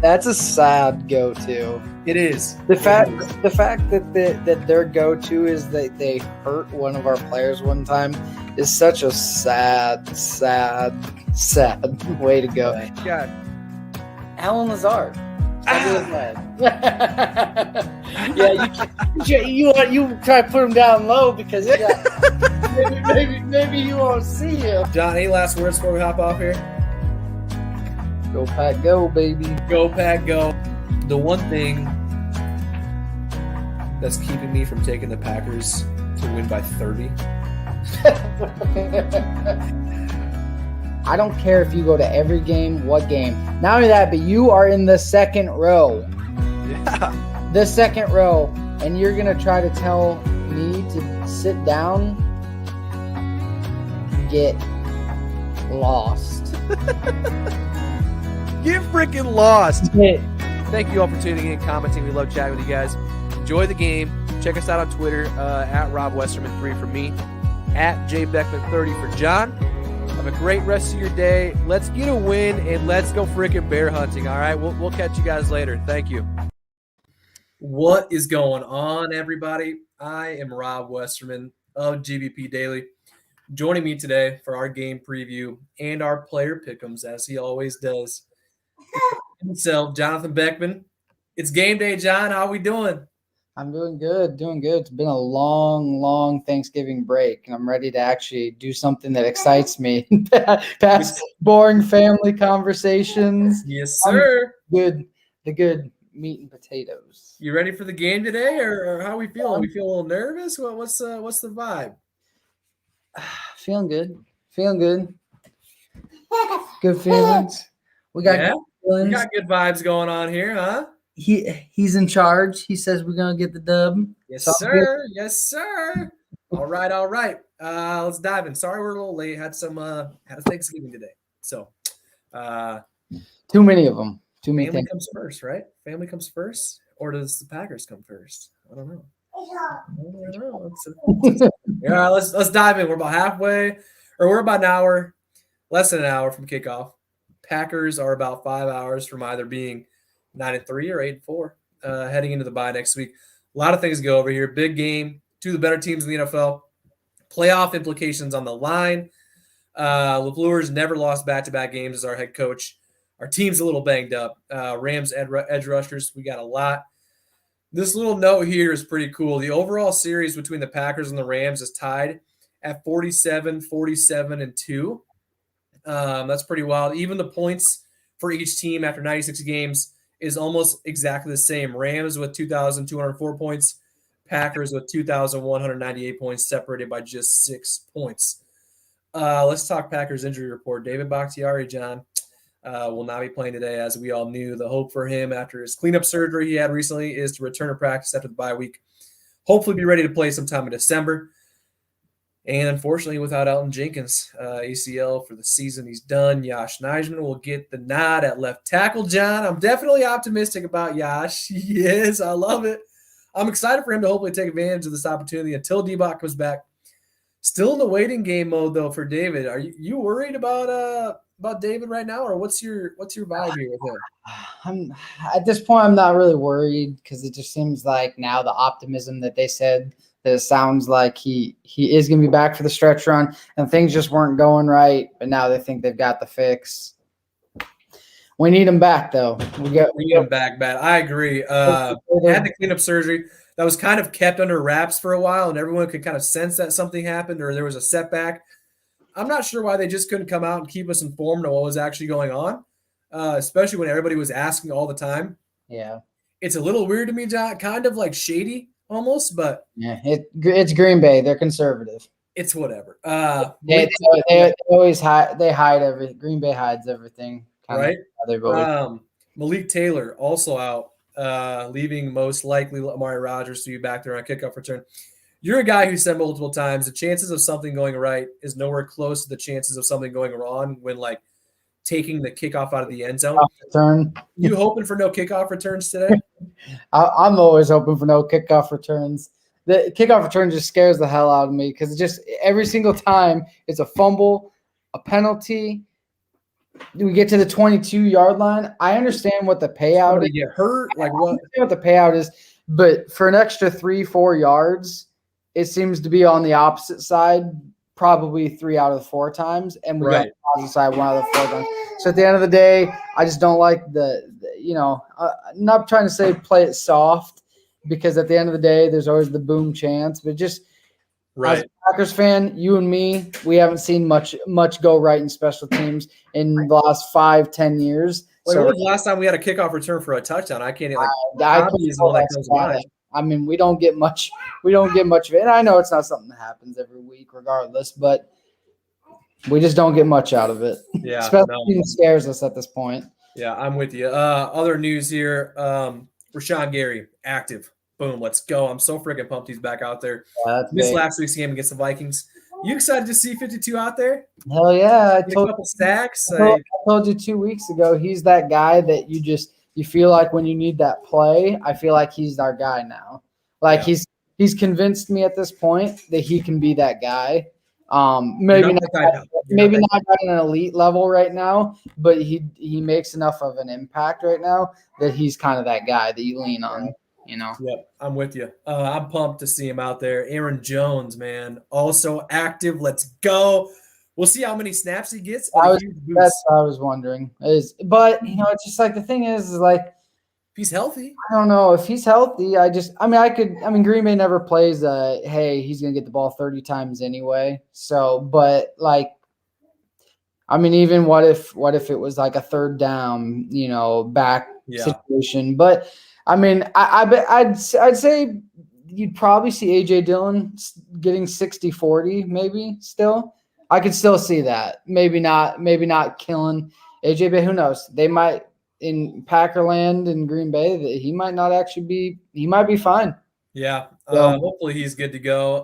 That's a sad go-to. It is. The fact that their go-to is that they hurt one of our players one time is such a sad way to go. God. Alan Lazard. Yeah, you try to put him down low because maybe you won't see him. John, any last words before we hop off here? Go Pack, go, baby. Go Pack, go. The one thing that's keeping me from taking the Packers to win by 30. I don't care if you go to every game, what game. Not only that, but you are in the second row. Yeah. The second row, and you're going to try to tell me to sit down? Get lost. Get freaking lost. Yeah. Thank you all for tuning in, commenting. We love chatting with you guys. Enjoy the game. Check us out on Twitter, at Rob Westerman3 for me, at JBeckman30 for John. Have a great rest of your day. Let's get a win, and let's go freaking bear hunting, all right? We'll catch you guys later. Thank you. What is going on, everybody? I am Rob Westerman of GBP Daily. Joining me today for our game preview and our player pick-ems, as he always does, himself, Johnathan Beckman. It's game day, John. How are we doing? I'm doing good. It's been a long Thanksgiving break, and I'm ready to actually do something that excites me. Past boring family conversations. Yes, sir. The good meat and potatoes. You ready for the game today, or how are we feeling? We feel a little nervous? What's the vibe? Feeling good. Good feelings. We got good feelings. We got good vibes going on here, huh? He's in charge. He says we're gonna get the dub. Yes, sir. Yes, sir. All right. Let's dive in. Sorry we're a little late. Had a Thanksgiving today. So too many of them. Too many family things. comes first, right? Family comes first, or does the Packers come first? I don't know. Yeah, let's dive in. We're about halfway, or we're about an hour, less than an hour from kickoff. Packers are about 5 hours from either being 9-3 or 8-4, heading into the bye next week. A lot of things go over here. Big game, two of the better teams in the NFL. Playoff implications on the line. LaFleur's never lost back-to-back games as our head coach. Our team's a little banged up. Rams edge rushers, we got a lot. This little note here is pretty cool. The overall series between the Packers and the Rams is tied at 47-2. That's pretty wild. Even the points for each team after 96 games is almost exactly the same. Rams with 2,204 points, Packers with 2,198 points, separated by just 6 points. Let's talk Packers injury report. David Bakhtiari, John, will not be playing today, as we all knew. The hope for him after his cleanup surgery he had recently is to return to practice after the bye week. Hopefully be ready to play sometime in December. And unfortunately, without Elton Jenkins, ACL for the season, he's done. Yash Nijman will get the nod at left tackle, John. I'm definitely optimistic about Yash. He is. I love it. I'm excited for him to hopefully take advantage of this opportunity until D-Bot comes back. Still in the waiting game mode, though, for David. Are you worried about David right now, or what's your vibe here with him? At this point, I'm not really worried because it just seems like now the optimism that they said that it sounds like he is going to be back for the stretch run, and things just weren't going right, but now they think they've got the fix. We need him back, though. We need him back bad. I agree. Had the cleanup surgery that was kind of kept under wraps for a while, and everyone could kind of sense that something happened or there was a setback. I'm not sure why they just couldn't come out and keep us informed on what was actually going on, especially when everybody was asking all the time. Yeah. It's a little weird to me, John, kind of like shady almost, but yeah, it's Green Bay. They're conservative. It's whatever. They always hide. They hide everything. Green Bay hides everything. Right. Malik Taylor also out, leaving most likely Amari Rodgers to be back there on kickoff return. You're a guy who said multiple times the chances of something going right is nowhere close to the chances of something going wrong when like taking the kickoff out of the end zone. Return. You hoping for no kickoff returns today? I'm always hoping for no kickoff returns. The kickoff return just scares the hell out of me because it just every single time it's a fumble, a penalty, we get to the 22-yard line. I understand what the payout Somebody is. get hurt? Like what? I understand what the payout is, but for an extra 3-4 yards, it seems to be on the opposite side, probably 3 out of the 4 times, and we got Right. the positive side 1 out of the 4 times. So at the end of the day, I just don't like not trying to say play it soft, because at the end of the day, there's always the boom chance, but just as a Right. Packers fan, you and me, we haven't seen much go right in special teams in the last 5-10 years. Like, So when was the last time we had a kickoff return for a touchdown? I can't like. I Hobby is the one that comes to mind. I mean, we don't get much. We don't get much of it. And I know it's not something that happens every week, regardless, but we just don't get much out of it. Yeah. Special No. team scares us at this point. Yeah, I'm with you. Other news here. Rashawn Gary, active. Boom, let's go. I'm so freaking pumped he's back out there. That's Missed big. last week's game against the Vikings. You excited to see 52 out there? Hell yeah! Get a couple stacks. I told you 2 weeks ago. He's that guy that you feel like when you need that play. I feel like he's our guy now. Like Yeah. he's convinced me at this point that he can be that guy. Maybe Maybe not at an elite level right now, but he makes enough of an impact right now that he's kind of that guy that you lean on. You know. Yep, I'm with you. I'm pumped to see him out there. Aaron Jones, man, also active. Let's go. We'll see how many snaps he gets. That's what I was wondering. But it's just like the thing is like, if he's healthy. I don't know if he's healthy. Green Bay never plays hey, he's gonna get the ball 30 times anyway. So, but like, even what if it was like a third down, back situation? But I'd say you'd probably see AJ Dillon getting 60-40, maybe still. I could still see that. Maybe not killing AJ, but who knows? They might in Packerland in Green Bay. He might not actually be. He might be fine. Yeah. Hopefully he's good to go.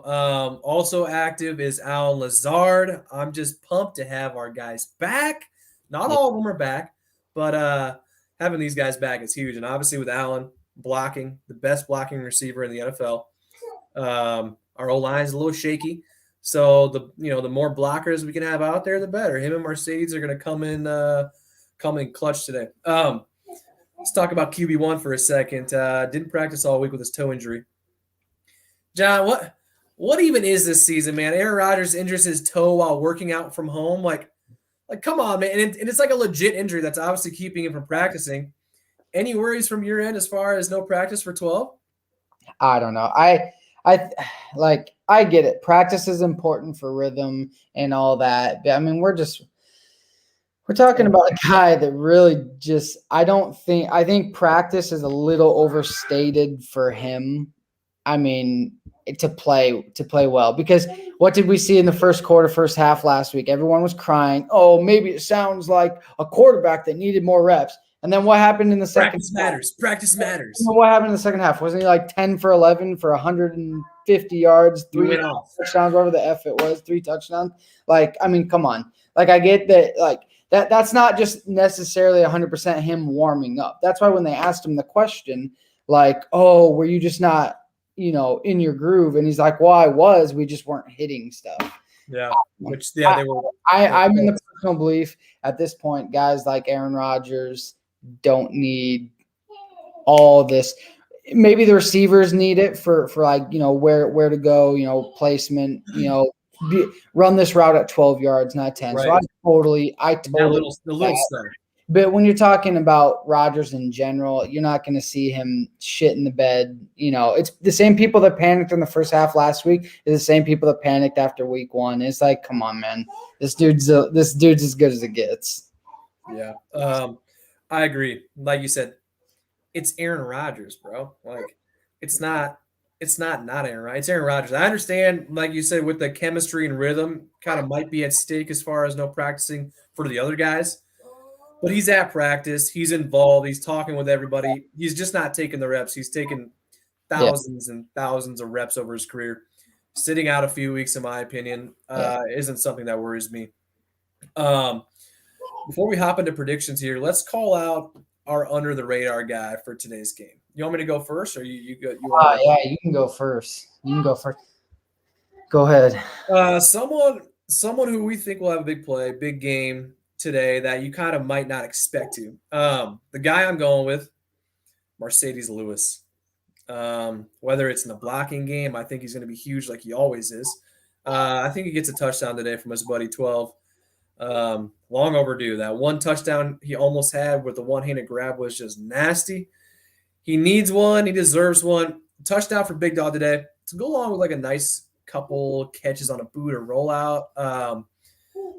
Also active is Alan Lazard. I'm just pumped to have our guys back. Not all of them are back, but having these guys back is huge. And obviously with Allen blocking, the best blocking receiver in the NFL, our O-line is a little shaky. So the more blockers we can have out there, the better. Him and Mercedes are going to come in clutch today. Let's talk about QB1 for a second. Didn't practice all week with his toe injury. John, what even is this season, man? Aaron Rodgers injures his toe while working out from home. Like come on, man. And it's like a legit injury that's obviously keeping him from practicing. Any worries from your end as far as no practice for 12? I don't know. I get it. Practice is important for rhythm and all that. But, we're talking about a guy that really just – I think practice is a little overstated for him. To play well, because what did we see in the first half last week? Everyone was crying. Oh, maybe it sounds like a quarterback that needed more reps. And then what happened in the second half? Practice matters. What happened in the second half? Wasn't he like 10 for 11 for 150 yards, 3 touchdowns, whatever the F it was, 3 touchdowns? Come on. I get that, that's not just necessarily 100% him warming up. That's why when they asked him the question, oh, were you just not, in your groove? And he's like, well, I was. We just weren't hitting stuff. Yeah. They were. I'm in the personal belief at this point, guys like Aaron Rodgers don't need all this. Maybe the receivers need it for where to go, placement, run this route at 12 yards, not 10. Right. So I totally the little stuff. But when you're talking about Rodgers in general, you're not going to see him shit in the bed. It's the same people that panicked in the first half last week is the same people that panicked after week 1. It's like, come on, man, this dude's as good as it gets. Yeah, I agree. Like you said, it's Aaron Rodgers, bro. It's not Aaron Rodgers. It's Aaron Rodgers. I understand, like you said, with the chemistry and rhythm kind of might be at stake as far as no practicing for the other guys. But he's at practice. He's involved. He's talking with everybody. He's just not taking the reps. He's taken thousands and thousands of reps over his career. Sitting out a few weeks, in my opinion, isn't something that worries me. Before we hop into predictions here, let's call out our under-the-radar guy for today's game. You want me to go first, or you go? You can go first. Go ahead. Someone who we think will have a big play, big game. today that you kind of might not expect to. The guy I'm going with, Mercedes Lewis. Whether it's in the blocking game, I think he's going to be huge like he always is. I think he gets a touchdown today from his buddy 12. Long overdue. That one touchdown he almost had with the one-handed grab was just nasty. He needs one. He deserves one. Touchdown for Big Dog today to go along with like a nice couple catches on a boot or rollout.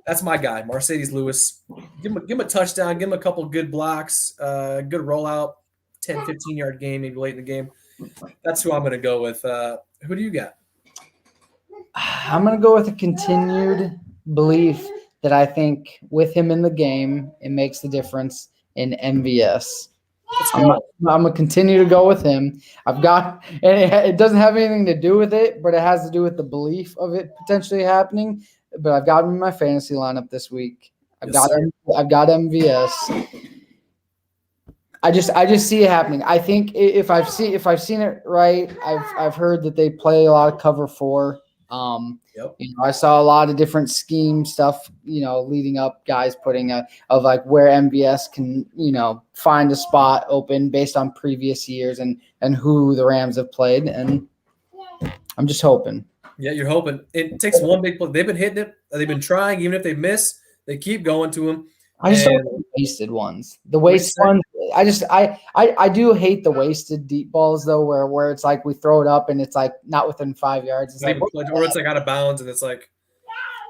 That's my guy, Mercedes Lewis. Give him a touchdown. Give him a couple good blocks, good rollout, 10, 15-yard game, maybe late in the game. That's who I'm going to go with. Who do you got? I'm going to go with a continued belief that I think with him in the game, it makes the difference in MVS. I'm going to continue to go with him. And it doesn't have anything to do with it, but it has to do with the belief of it potentially happening. But I've got him in my fantasy lineup this week. I've got MVS. I just see it happening. I think if I've seen it right, I've heard that they play a lot of cover 4. I saw a lot of different scheme stuff, leading up, guys putting of like where MVS can, find a spot open based on previous years and who the Rams have played. And I'm just hoping. Yeah, you're hoping. It takes one big play. They've been hitting it. They've been trying. Even if they miss, they keep going to him. I just don't like wasted ones. The wasted ones. I do hate the wasted deep balls though, where it's like we throw it up and it's like not within 5 yards. It's or it's like out of bounds and it's like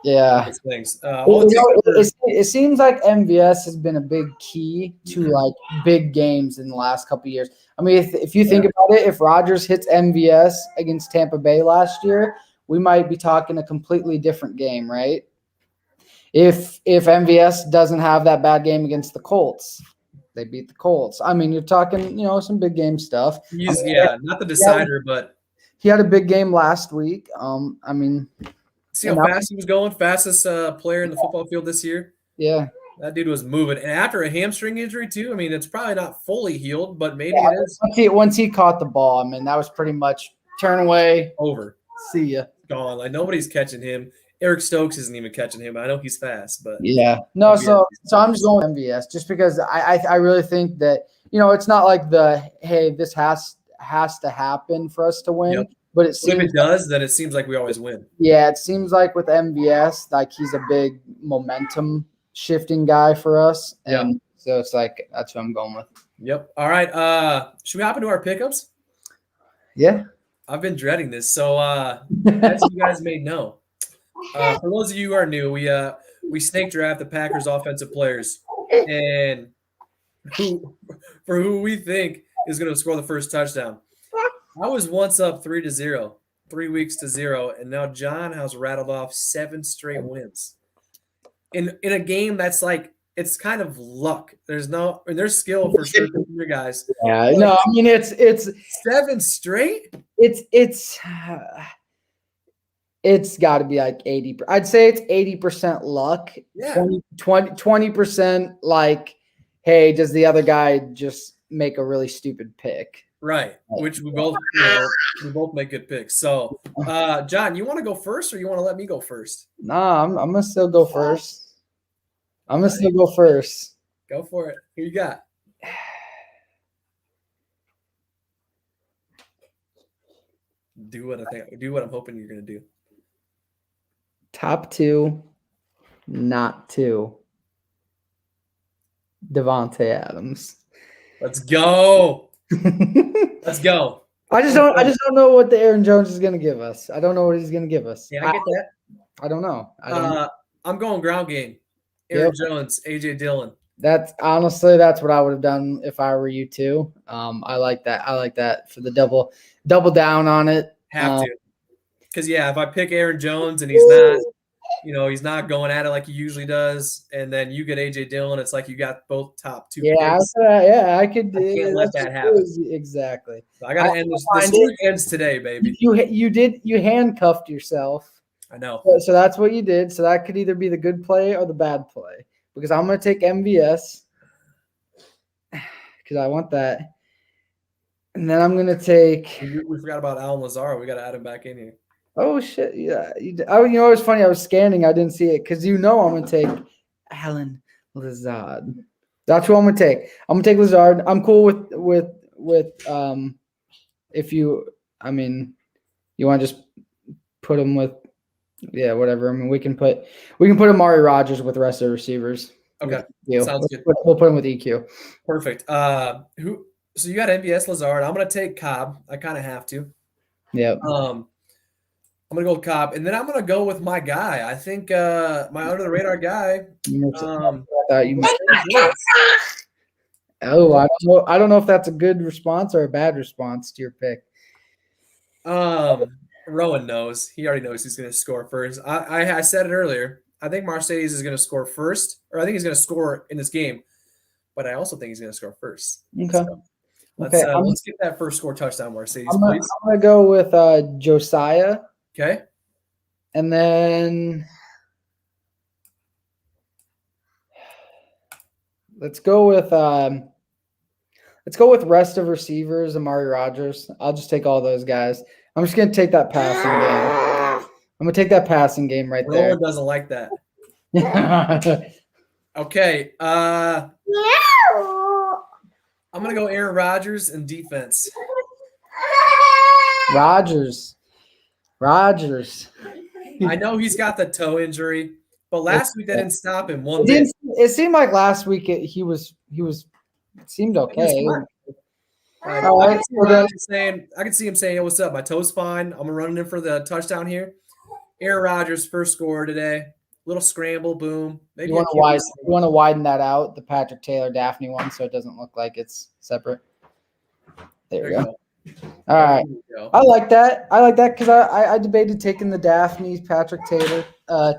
things. It seems like MVS has been a big key to like big games in the last couple of years. I mean, if you think about it, if Rodgers hits MVS against Tampa Bay last year, we might be talking a completely different game, right? If MVS doesn't have that bad game against the Colts, they beat the Colts. I mean, you're talking, some big game stuff. Not the decider, but he had a big game last week. See how fast he was going? Fastest player in the football field this year. Yeah. That dude was moving. And after a hamstring injury, too, I mean, it's probably not fully healed, but maybe it is. Once he caught the ball, I mean, that was pretty much turn away. Over. See ya. Gone. Like, nobody's catching him. Eric Stokes isn't even catching him. I know he's fast, but yeah. No, so I'm just going with MVS just because I really think that, it's not like this has to happen for us to win. Yep. But it seems if it does, then it seems like we always win. Yeah, it seems like with MVS, like he's a big momentum shifting guy for us. And so it's like that's what I'm going with. Yep. All right. Should we hop into our pickups? Yeah. I've been dreading this. So as you guys may know, for those of you who are new, we snake draft the Packers offensive players and who we think is going to score the first touchdown. I was once up 3-0, 3 weeks to 0, and now John has rattled off 7 straight wins. In a game that's like it's kind of luck. There's skill for sure from your guys. Yeah, no, I mean it's 7 straight. It's got to be like 80. I'd say it's 80% luck. Yeah. 20% like, hey, does the other guy just make a really stupid pick? Right, which we both make good picks. So, John, you want to go first, or you want to let me go first? Nah, I'm gonna still go first. Go first. Go for it. Who you got? Do what I'm hoping you're gonna do. Top 2, not 2. Devontae Adams. Let's go. Let's go. I just don't know what the Aaron Jones is going to give us. I don't know what he's going to give us. Yeah, I get that. I don't know. I'm going ground game. Aaron Jones, AJ Dillon. That's what I would have done if I were you too. I like that for the double down on it. Have to. Because if I pick Aaron Jones and he's not, he's not going at it like he usually does, and then you get AJ Dillon, it's like you got both top 2 picks. I could. I can't let that happen. Exactly. So I got to end this streak ends today, baby. You handcuffed yourself. I know. So that's what you did. So that could either be the good play or the bad play. Because I'm going to take MVS because I want that, and then I'm going to take. We forgot about Alan Lazaro. We got to add him back in here. Oh shit! Yeah, it was funny. I was scanning. I didn't see it because I'm gonna take Alan Lazard. That's who I'm gonna take. I'm gonna take Lazard. I'm cool with if you you want to just put him with whatever. I mean we can put Amari Rodgers with the rest of the receivers. Okay. EQ. Sounds good. We'll put him with EQ. Perfect. So you got MVS Lazard. I'm gonna take Cobb. I kind of have to. Yeah. I'm gonna go with Cobb, and then I'm gonna go with my guy. I think my under the radar guy. I don't know if that's a good response or a bad response to your pick. Rowan knows. He already knows he's gonna score first. I said it earlier. I think Mercedes is gonna score first, or I think he's gonna score in this game. But I also think he's gonna score first. Okay. So let's get that first score touchdown, Mercedes, please. I'm gonna go with Josiah. Okay. And then let's go with rest of receivers, Amari Rodgers. I'll just take all those guys. I'm just gonna take that passing game. I'm gonna take that passing game right there. Rowan doesn't like that. Okay. I'm gonna go Aaron Rodgers in defense. Rodgers. I know he's got the toe injury, but last week that didn't stop him one bit. It seemed like last week it seemed okay. I can see him saying, "Hey, what's up? My toe's fine. I'm running in for the touchdown here." Aaron Rodgers first score today. Little scramble, boom. Maybe you want to widen that out, the Patrick Taylor Daphne one, so it doesn't look like it's separate. There you go. All right. I like that. Because I debated taking the Daphne Patrick Taylor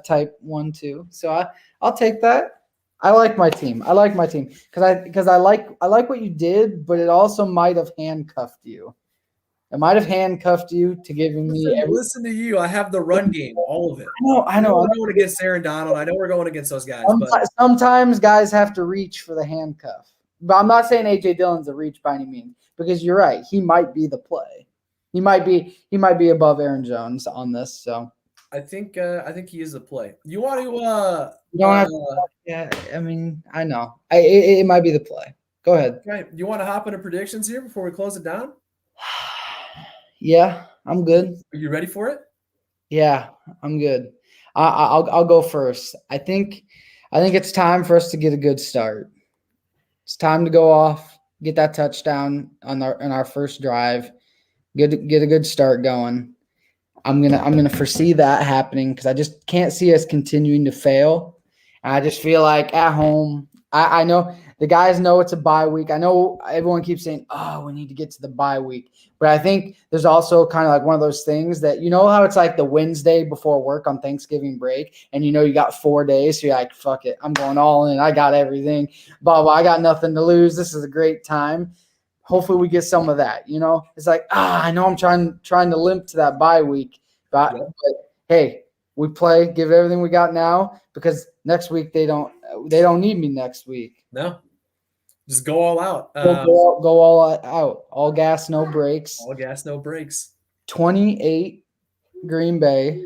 type one too. So I'll take that. I like my team because I like what you did, but it also might have handcuffed you. It might have handcuffed you to giving me. Listen to you. I have the run game, all of it. I know. We're going against Aaron Donald. I know we're going against those guys. But sometimes guys have to reach for the handcuff. But I'm not saying AJ Dillon's a reach by any means, because you're right. He might be the play. He might be above Aaron Jones on this. So I think he is the play. You want to? You don't have to, yeah. I mean, I know. It might be the play. Go ahead. Okay. You want to hop into predictions here before we close it down? Yeah, I'm good. Are you ready for it? Yeah, I'm good. I'll go first. I think it's time for us to get a good start. It's time to go off, get that touchdown on our first drive, get a good start going. I'm gonna foresee that happening because I just can't see us continuing to fail. And I just feel like at home, I know the guys know it's a bye week. I know everyone keeps saying, "Oh, we need to get to the bye week," but I think there's also kind of like one of those things that how it's like the Wednesday before work on Thanksgiving break, and you got 4 days, so you're like, "Fuck it, I'm going all in. I got everything. Blah blah. I got nothing to lose. This is a great time." Hopefully, we get some of that. It's like I know I'm trying to limp to that bye week, but hey, we play, give it everything we got now because next week they don't need me next week. No, just go all out. Go all out. All gas, no brakes. All gas, no brakes. 28 Green Bay.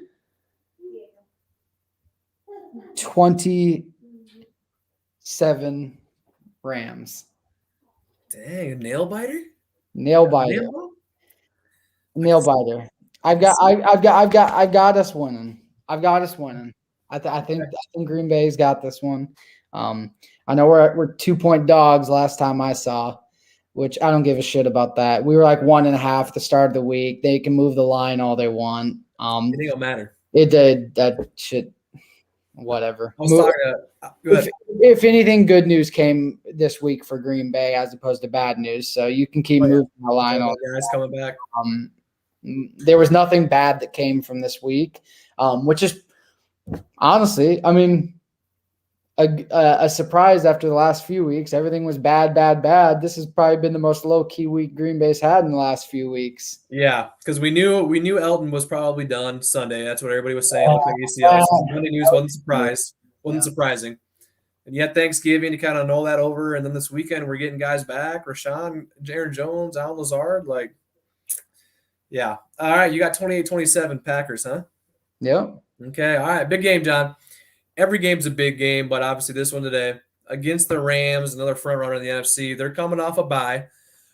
27 Rams. Dang, nail biter. Nail biter. I've got us winning. I think Green Bay's got this one. I know we're 2-point dogs last time I saw, which I don't give a shit about that. We were like 1.5 at the start of the week. They can move the line all they want. It ain't gonna matter. It did that shit. Whatever. Go ahead. If anything, good news came this week for Green Bay as opposed to bad news. So you can keep moving the line. Guys coming back. There was nothing bad that came from this week, which is honestly, I mean, a surprise after the last few weeks. Everything was bad. This has probably been the most low-key week Green Bay's had in the last few weeks. Yeah, because we knew Elton was probably done Sunday. That's what everybody was saying. ACL. Monday news wasn't surprising. And yet Thanksgiving, you kind of know that over. And then this weekend, we're getting guys back. Rashawn, Aaron Jones, Alan Lazard. Like, yeah. All right, you got 28-27 Packers, huh? Yep. Okay, all right. Big game, John. Every game's a big game, but obviously this one today, against the Rams, another front runner in the NFC. They're coming off a bye.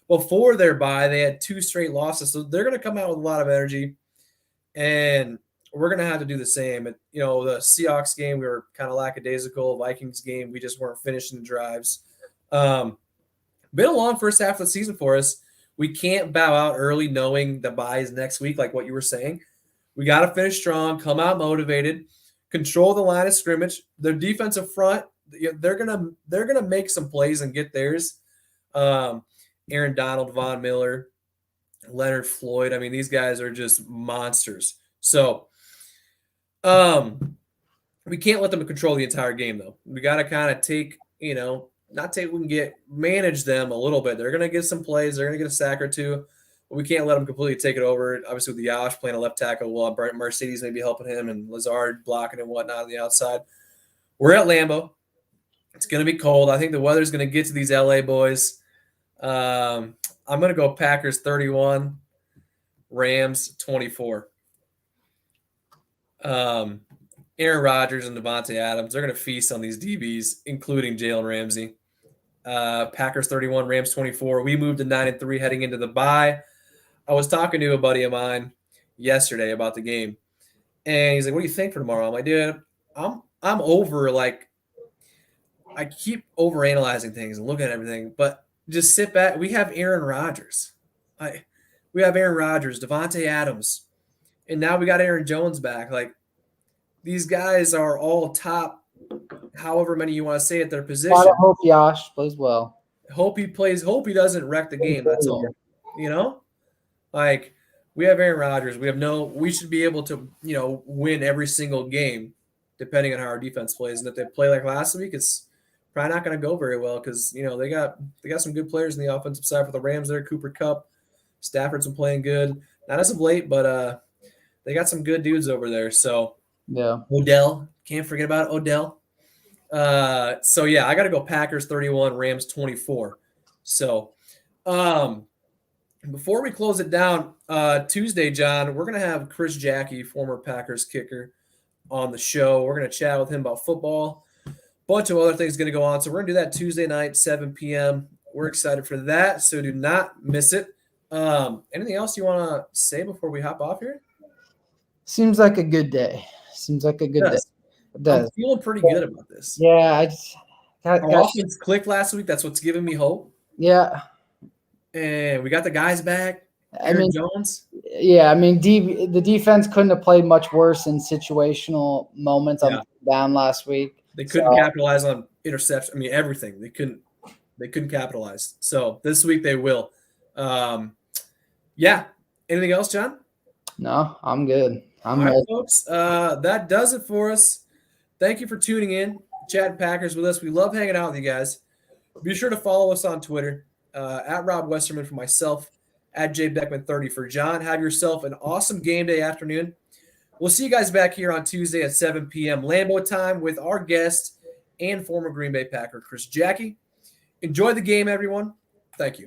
Before their bye, they had 2 straight losses, so they're going to come out with a lot of energy, and we're going to have to do the same. And, the Seahawks game, we were kind of lackadaisical. Vikings game, we just weren't finishing the drives. Been a long first half of the season for us. We can't bow out early knowing the bye is next week, like what you were saying. We got to finish strong, come out motivated, control the line of scrimmage. Their defensive front, they're gonna make some plays and get theirs. Aaron Donald, Von Miller, Leonard Floyd. I mean, these guys are just monsters. So we can't let them control the entire game, though. We got to kind of take, manage them a little bit. They're going to get some plays. They're going to get a sack or two. But we can't let them completely take it over. Obviously, with Yash playing a left tackle, well, Mercedes may be helping him and Lazard blocking and whatnot on the outside. We're at Lambeau. It's going to be cold. I think the weather's going to get to these LA boys. I'm going to go Packers 31, Rams 24. Aaron Rodgers and Devontae Adams, they're going to feast on these DBs, including Jalen Ramsey. Packers 31, Rams 24. We moved to 9-3 heading into the bye. I was talking to a buddy of mine yesterday about the game, and he's like, "What do you think for tomorrow?" I'm like, "Dude, I'm over, like, I keep overanalyzing things and looking at everything, but just sit back. We have Aaron Rodgers. We have Aaron Rodgers, Devontae Adams, and now we got Aaron Jones back. Like, these guys are all top, however many you want to say at their position. I hope Yash plays well. Hope he doesn't wreck the game. That's all. Like, we have Aaron Rodgers. We should be able to, win every single game depending on how our defense plays. And if they play like last week, it's probably not going to go very well because, they got some good players in the offensive side for the Rams there. Cooper Kupp, Stafford's been playing good. Not as of late, but they got some good dudes over there. So, yeah. Odell, can't forget about Odell. So yeah, I got to go Packers 31, Rams 24. So, before we close it down, Tuesday, John, we're going to have Chris Jackie, former Packers kicker, on the show. We're going to chat with him about football. A bunch of other things going to go on. So we're going to do that Tuesday night, 7 p.m. We're excited for that. So do not miss it. Anything else you want to say before we hop off here? Seems like a good day. Seems like a good day. It does. I'm feeling pretty good about this. Yeah, our offense clicked last week. That's what's giving me hope. Yeah. And we got the guys back. Jones. Yeah, the defense couldn't have played much worse in situational moments on down last week. They couldn't capitalize on interception. Everything. They couldn't capitalize. So this week they will. Yeah. Anything else, John? No, I'm good. All right, folks. That does it for us. Thank you for tuning in, chatting Packers with us. We love hanging out with you guys. Be sure to follow us on Twitter, at Rob Westerman for myself, at JBeckman30 for John. Have yourself an awesome game day afternoon. We'll see you guys back here on Tuesday at 7 p.m. Lambeau time with our guest and former Green Bay Packer, Chris Jackie. Enjoy the game, everyone. Thank you.